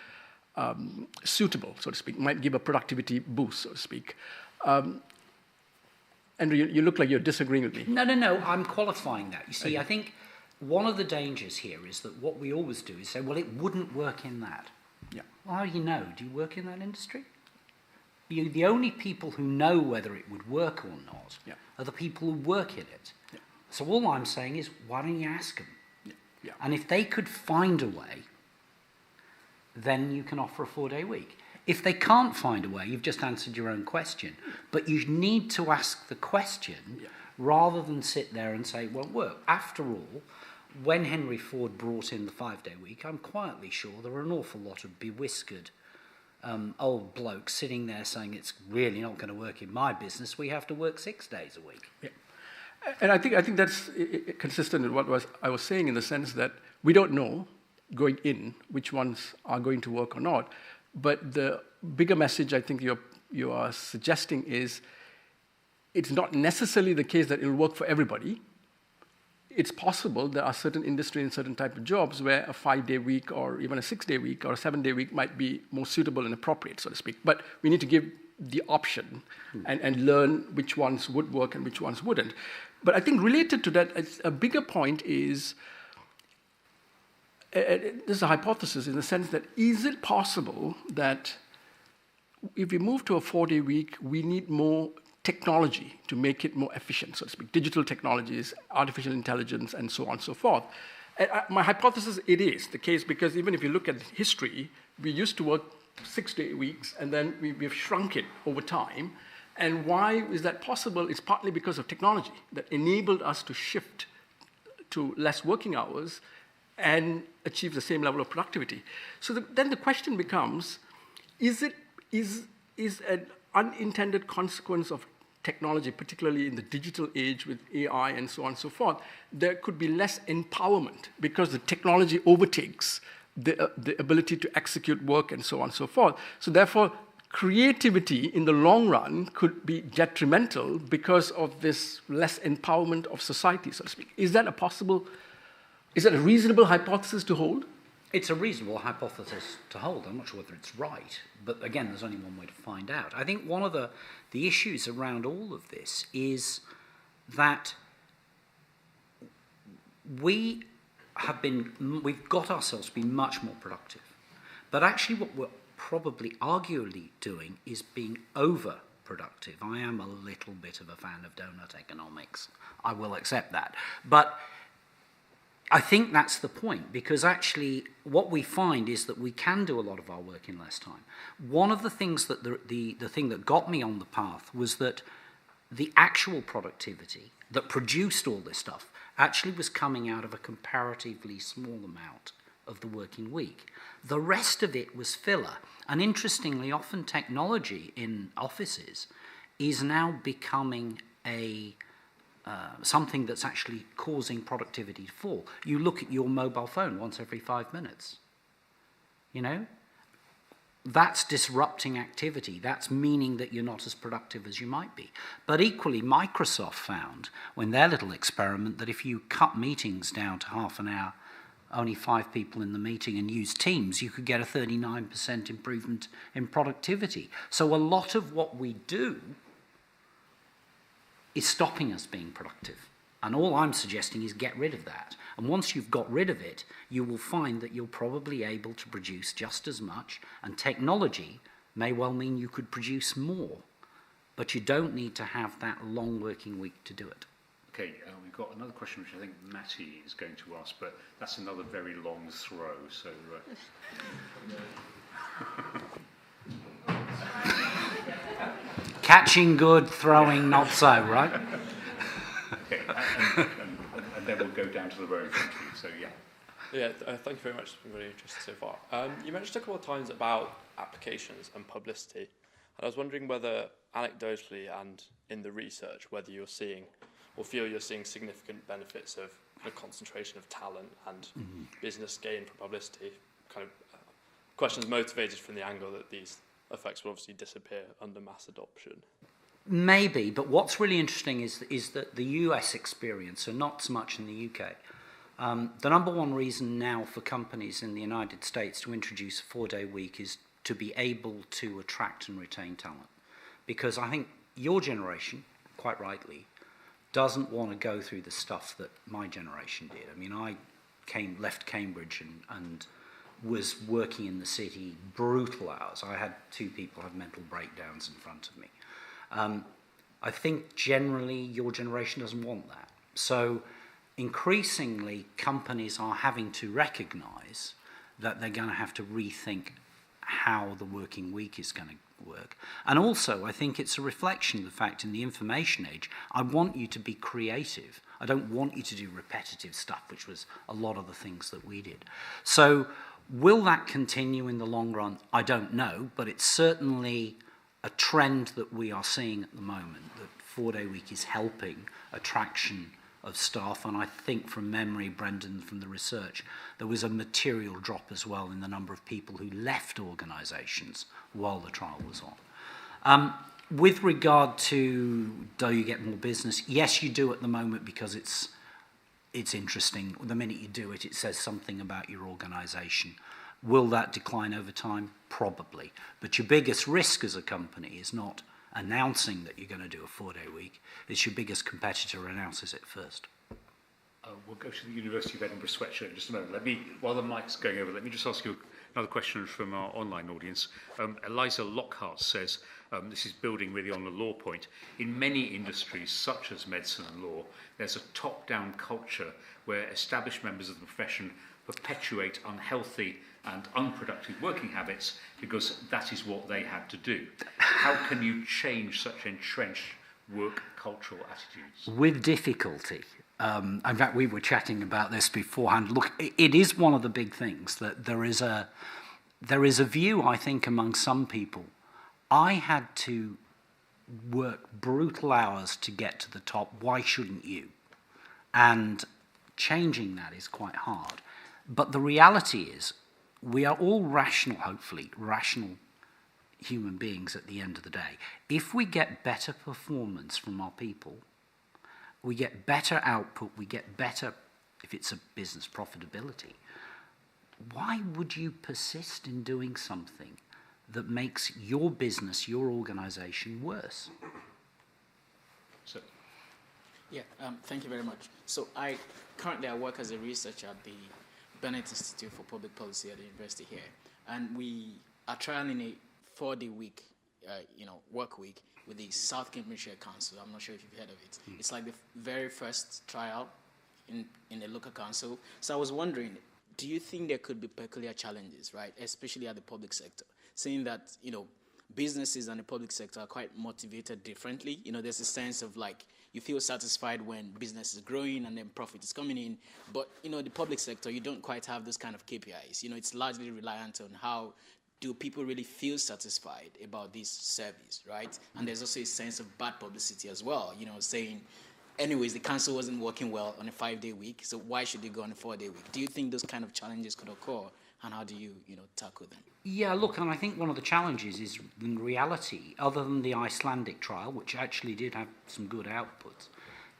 suitable, so to speak, might give a productivity boost, so to speak. Andrew, you look like you're disagreeing with me. No, I'm qualifying that. You see, okay. I think one of the dangers here is that what we always do is say, well, it wouldn't work in that. Yeah. Well, how do you know? Do you work in that industry? The only people who know whether it would work or not are the people who work in it. Yeah. So all I'm saying is, why don't you ask them? Yeah. And if they could find a way, then you can offer a 4-day week. If they can't find a way, you've just answered your own question. But you need to ask the question rather than sit there and say, well, look, after all, when Henry Ford brought in the 5-day week, I'm quietly sure there were an awful lot of bewhiskered old blokes sitting there saying it's really not going to work in my business. We have to work 6 days a week. Yeah. And I think that's consistent with what I was saying, in the sense that we don't know going in which ones are going to work or not. But the bigger message I think you are suggesting is it's not necessarily the case that it will work for everybody. It's possible there are certain industries and certain type of jobs where a 5-day week or even a 6-day week or a 7-day week might be more suitable and appropriate, so to speak. But we need to give the option and learn which ones would work and which ones wouldn't. But I think related to that, a bigger point is, there's a hypothesis in the sense that, is it possible that if we move to a 4-day week, we need more technology to make it more efficient, so to speak, digital technologies, artificial intelligence, and so on and so forth? And my hypothesis, it is the case, because even if you look at history, we used to work 6-day weeks, and then we've shrunk it over time. And why is that possible? It's partly because of technology that enabled us to shift to less working hours and achieve the same level of productivity. So then the question becomes, is an unintended consequence of technology, particularly in the digital age with AI and so on and so forth, there could be less empowerment because the technology overtakes the ability to execute work and so on and so forth. So therefore, creativity in the long run could be detrimental because of this less empowerment of society, so to speak. Is that a reasonable hypothesis to hold? It's a reasonable hypothesis to hold. I'm not sure whether it's right, but again, there's only one way to find out. I think one of the issues around all of this is that we've got ourselves to be much more productive. But actually what we're probably arguably doing is being overproductive. I am a little bit of a fan of donut economics. I will accept that. But I think that's the point, because actually what we find is that we can do a lot of our work in less time. One of the things that the thing that got me on the path was that the actual productivity that produced all this stuff actually was coming out of a comparatively small amount of the working week. The rest of it was filler. And interestingly, often technology in offices is now becoming something that's actually causing productivity to fall. You look at your mobile phone once every 5 minutes. You know? That's disrupting activity. That's meaning that you're not as productive as you might be. But equally, Microsoft found, when their little experiment, that if you cut meetings down to half an hour, only 5 people in the meeting, and use Teams, you could get a 39% improvement in productivity. So a lot of what we do is stopping us being productive. And all I'm suggesting is get rid of that. And once you've got rid of it, you will find that you're probably able to produce just as much, and technology may well mean you could produce more, but you don't need to have that long working week to do it. Okay, we've got another question which I think Matty is going to ask, but that's another very long throw, so... Catching good, throwing not so, right? Okay, and then we'll go down to the row in front of you, so yeah. Yeah, thank you very much. It's been really interesting so far. You mentioned a couple of times about applications and publicity, and I was wondering whether anecdotally and in the research, whether you're seeing or feel you're seeing significant benefits of the concentration of talent and business gain for publicity, kind of questions motivated from the angle that these effects will obviously disappear under mass adoption. Maybe, but what's really interesting is that the US experience, and not so much in the UK, the number one reason now for companies in the United States to introduce a 4-day week is to be able to attract and retain talent. Because I think your generation, quite rightly, doesn't want to go through the stuff that my generation did. I mean, I left Cambridge and was working in the city, brutal hours. I had 2 people have mental breakdowns in front of me. I think generally your generation doesn't want that. So increasingly companies are having to recognize that they're going to have to rethink how the working week is going to work. And also I think it's a reflection of the fact in the information age, I want you to be creative. I don't want you to do repetitive stuff, which was a lot of the things that we did. So will that continue in the long run? I don't know, but it's certainly a trend that we are seeing at the moment, that 4-day week is helping attraction of staff. And I think from memory, Brendan, from the research, there was a material drop as well in the number of people who left organisations while the trial was on. With regard to do you get more business, yes, you do at the moment because it's interesting. The minute you do it, it says something about your organisation. Will that decline over time? Probably. But your biggest risk as a company is not announcing that you're going to do a 4-day week. It's your biggest competitor announces it first. We'll go to the University of Edinburgh sweatshirt in just a moment. While the mic's going over, let me just ask you another question from our online audience. Eliza Lockhart says, this is building really on the law point, in many industries such as medicine and law, there's a top-down culture where established members of the profession perpetuate unhealthy and unproductive working habits because that is what they had to do. How can you change such entrenched work cultural attitudes? With difficulty. In fact, we were chatting about this beforehand. Look, it is one of the big things that there is a view, I think, among some people. I had to work brutal hours to get to the top. Why shouldn't you? And changing that is quite hard. But the reality is, we are all rational, hopefully, rational human beings at the end of the day. If we get better performance from our people, we get better output, we get better, if it's a business, profitability, why would you persist in doing something that makes your business, your organisation worse? So, yeah, thank you very much. So currently I work as a researcher at the Bennett Institute for Public Policy at the university here, and we are trialing a 4-day week, work week with the South Cambridgeshire Council. I'm not sure if you've heard of it. It's like the very first trial in a local council. So I was wondering, do you think there could be peculiar challenges, right, especially at the public sector, saying that businesses and the public sector are quite motivated differently. You know, there's a sense of like, you feel satisfied when business is growing and then profit is coming in. But, you know, the public sector, you don't quite have those kind of KPIs. You know, it's largely reliant on how do people really feel satisfied about this service, right? And there's also a sense of bad publicity as well, you know, saying, anyways, the council wasn't working well on a 5-day week, so why should they go on a 4-day week? Do you think those kind of challenges could occur, and how do you tackle them? Yeah, look, and I think one of the challenges is, in reality, other than the Icelandic trial, which actually did have some good outputs,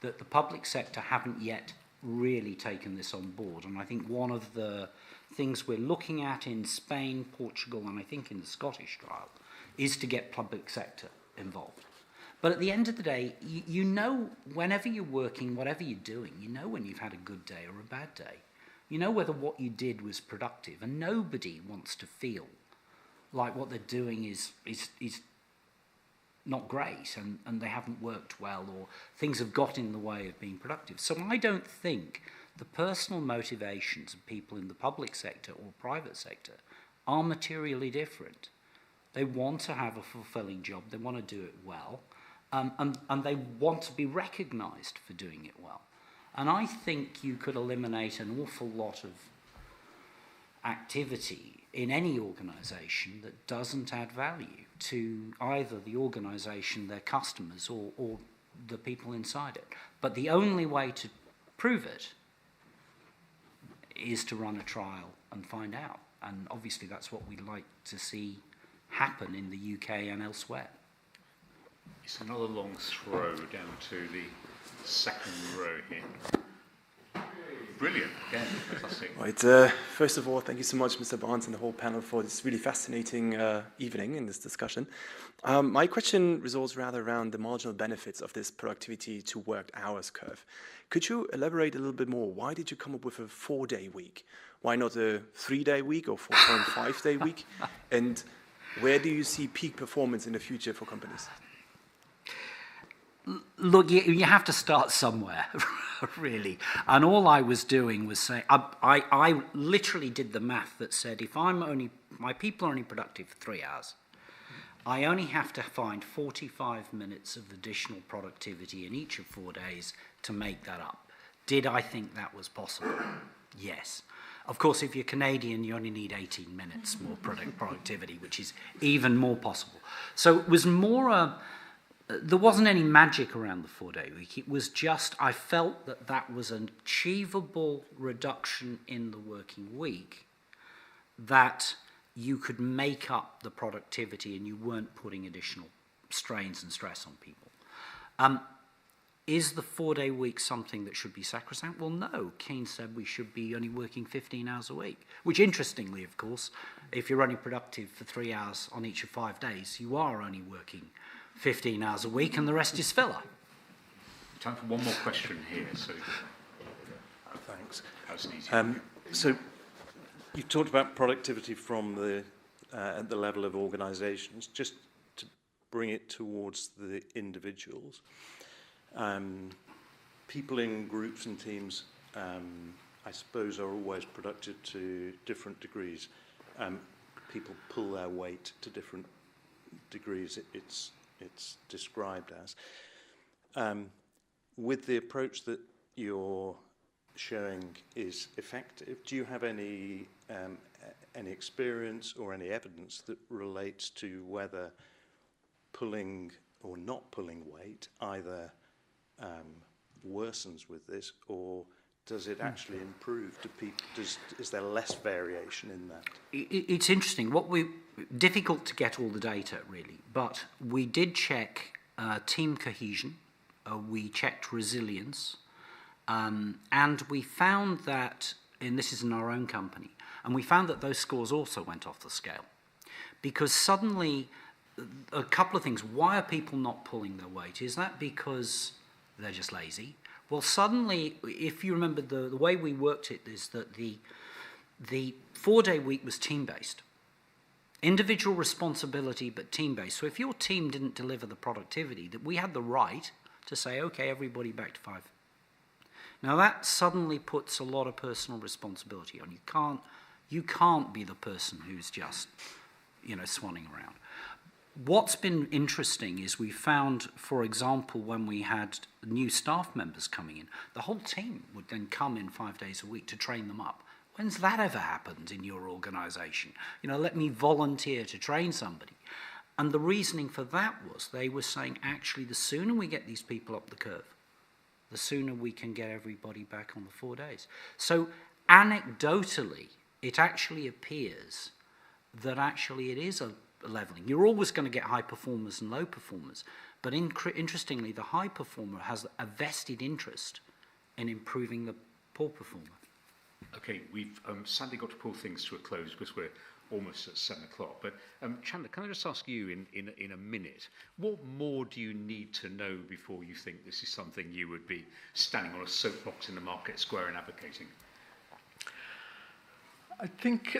that the public sector haven't yet really taken this on board. And I think one of the things we're looking at in Spain, Portugal, and I think in the Scottish trial, is to get public sector involved. But at the end of the day, you know, whenever you're working, whatever you're doing, you know when you've had a good day or a bad day. You know whether what you did was productive, and nobody wants to feel like what they're doing is not great, and they haven't worked well, or things have got in the way of being productive. So I don't think the personal motivations of people in the public sector or private sector are materially different. They want to have a fulfilling job, they want to do it well, and they want to be recognised for doing it well. And I think you could eliminate an awful lot of activity in any organisation that doesn't add value to either the organisation, their customers, or the people inside it. But the only way to prove it is to run a trial and find out. And obviously that's what we'd like to see happen in the UK and elsewhere. It's another long throw down to the second row here. Brilliant, again, fantastic. Right, first of all, thank you so much, Mr. Barnes and the whole panel, for this really fascinating evening in this discussion. My question resolves rather around the marginal benefits of this productivity to worked hours curve. Could you elaborate a little bit more? Why did you come up with a 4-day week? Why not a 3-day week or 4.5-day week? And where do you see peak performance in the future for companies? Look, you have to start somewhere, really. And all I was doing was saying, I literally did the math that said, if my people are only productive for 3 hours, I only have to find 45 minutes of additional productivity in each of 4 days to make that up. Did I think that was possible? Yes. Of course, if you're Canadian, you only need 18 minutes more productivity, which is even more possible. So it was more there wasn't any magic around the 4-day week. It was just, I felt that that was an achievable reduction in the working week, that you could make up the productivity and you weren't putting additional strains and stress on people. Is the 4-day week something that should be sacrosanct? Well, no. Keynes said we should be only working 15 hours a week, which interestingly, of course, if you're only productive for 3 hours on each of 5 days, you are only working 15 hours a week, and the rest is filler. Time for one more question here. So, thanks. How's it easy? So, you've talked about productivity from the at the level of organisations. Just to bring it towards the individuals, people in groups and teams, I suppose, are always productive to different degrees. People pull their weight to different degrees. It's described as. With the approach that you're showing is effective, do you have any experience or any evidence that relates to whether pulling or not pulling weight either worsens with this, or does it actually improve? Is there less variation in that? It's interesting. Difficult to get all the data, really, but we did check team cohesion, we checked resilience, and we found that, and this is in our own company, and we found that those scores also went off the scale. Because suddenly, a couple of things. Why are people not pulling their weight? Is that because they're just lazy? Well, suddenly, if you remember, the way we worked it is that the 4-day week was team-based. Individual responsibility, but team-based. So if your team didn't deliver the productivity, that we had the right to say, okay, everybody back to 5. Now that suddenly puts a lot of personal responsibility on. You can't be the person who's just, swanning around. what's been interesting is we found, for example, when we had new staff members coming in, the whole team would then come in 5 days a week to train them up. When's that ever happened in your organisation? You know, let me volunteer to train somebody. And the reasoning for that was they were saying, actually, the sooner we get these people up the curve, the sooner we can get everybody back on the 4 days. So anecdotally, it actually appears that actually it is a leveling. You're always going to get high performers and low performers, but interestingly, the high performer has a vested interest in improving the poor performer. Okay, we've sadly got to pull things to a close because we're almost at 7 o'clock. But Chander, can I just ask you in a minute, what more do you need to know before you think this is something you would be standing on a soapbox in the market square and advocating? I think,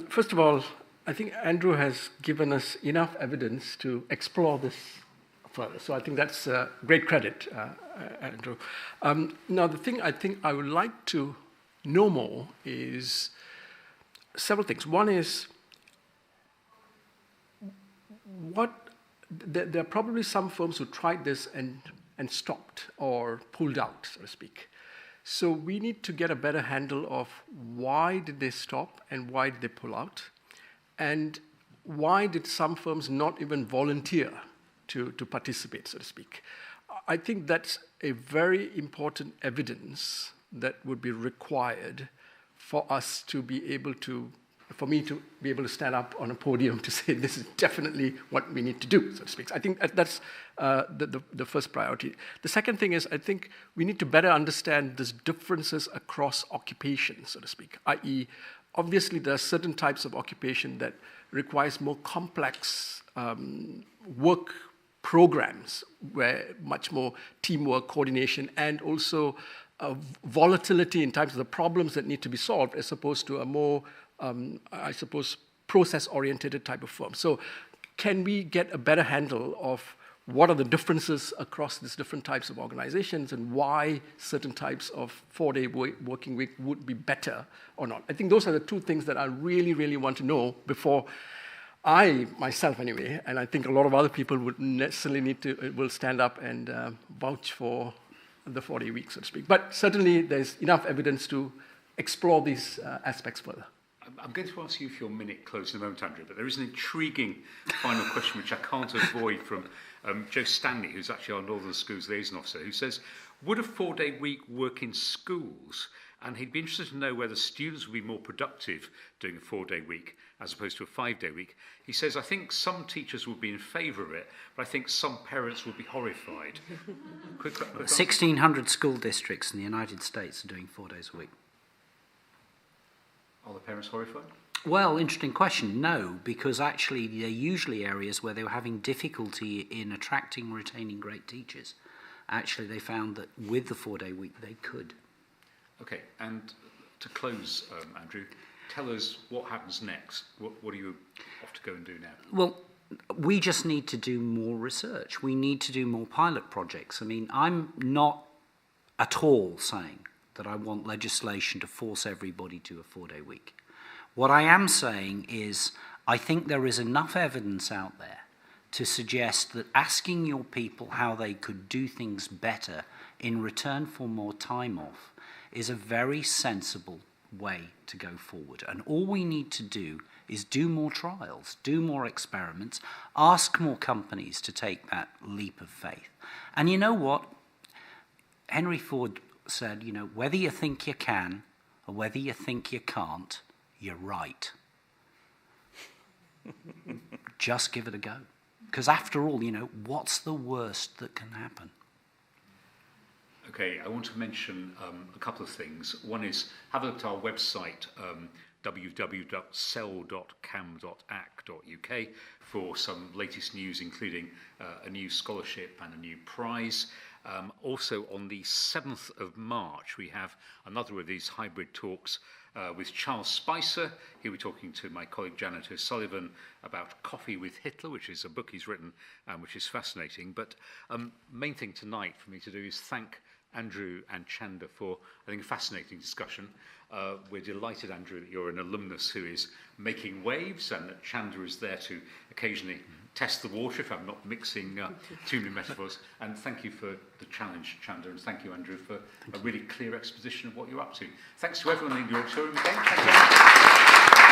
first of all, I think Andrew has given us enough evidence to explore this further. So I think that's great credit, Andrew. Now, the thing I think I would like to know more is several things. One is, there are probably some firms who tried this and stopped or pulled out, so to speak. So we need to get a better handle of why did they stop and why did they pull out, and why did some firms not even volunteer to participate, so to speak. I think that's a very important evidence that would be required for us to be able to, for me to be able to stand up on a podium to say this is definitely what we need to do, so to speak. I think that's the first priority. The second thing is I think we need to better understand these differences across occupations, so to speak, i.e., obviously there are certain types of occupation that requires more complex work programs where much more teamwork, coordination, and also volatility in terms of the problems that need to be solved as opposed to a more, I suppose, process-oriented type of firm. So can we get a better handle of what are the differences across these different types of organizations and why certain types of 4-day working week would be better or not? I think those are the two things that I really, really want to know before I, myself anyway, and I think a lot of other people would necessarily will stand up and vouch for the 4-day week, so to speak. But certainly there's enough evidence to explore these aspects further. I'm going to ask you for your minute close in a moment, Andrew, but there is an intriguing final question which I can't avoid from Joe Stanley, who's actually our Northern Schools Liaison Officer, who says, would a 4-day week work in schools? And he'd be interested to know whether students would be more productive doing a 4-day week as opposed to a 5-day week. He says, I think some teachers would be in favour of it, but I think some parents would be horrified. quick 1,600 school districts in the United States are doing 4 days a week. Are the parents horrified? Well, interesting question. No, because actually they're usually areas where they were having difficulty in attracting and retaining great teachers. Actually, they found that with the 4-day week, they could. Okay, and to close, Andrew, tell us what happens next. What are you off to go and do now? Well, we just need to do more research. We need to do more pilot projects. I mean, I'm not at all saying that I want legislation to force everybody to a 4-day week. What I am saying is I think there is enough evidence out there to suggest that asking your people how they could do things better in return for more time off is a very sensible way to go forward. And all we need to do is do more trials, do more experiments, ask more companies to take that leap of faith. And you know what? Henry Ford said, you know, whether you think you can or whether you think you can't, you're right. Just give it a go. Because after all, you know, what's the worst that can happen? Okay, I want to mention a couple of things. One is, have a look at our website, www.cell.cam.ac.uk for some latest news, including a new scholarship and a new prize. Also, on the 7th of March, we have another of these hybrid talks with Charles Spicer. He'll be talking to my colleague Janet O'Sullivan about Coffee with Hitler, which is a book he's written, which is fascinating. But main thing tonight for me to do is thank Andrew and Chander for, I think, a fascinating discussion. We're delighted, Andrew, that you're an alumnus who is making waves, and that Chander is there to occasionally test the water, if I'm not mixing too many metaphors. And thank you for the challenge, Chander, and thank you, Andrew, for a really clear exposition of what you're up to. Thanks to everyone in the auditorium again. Thank you.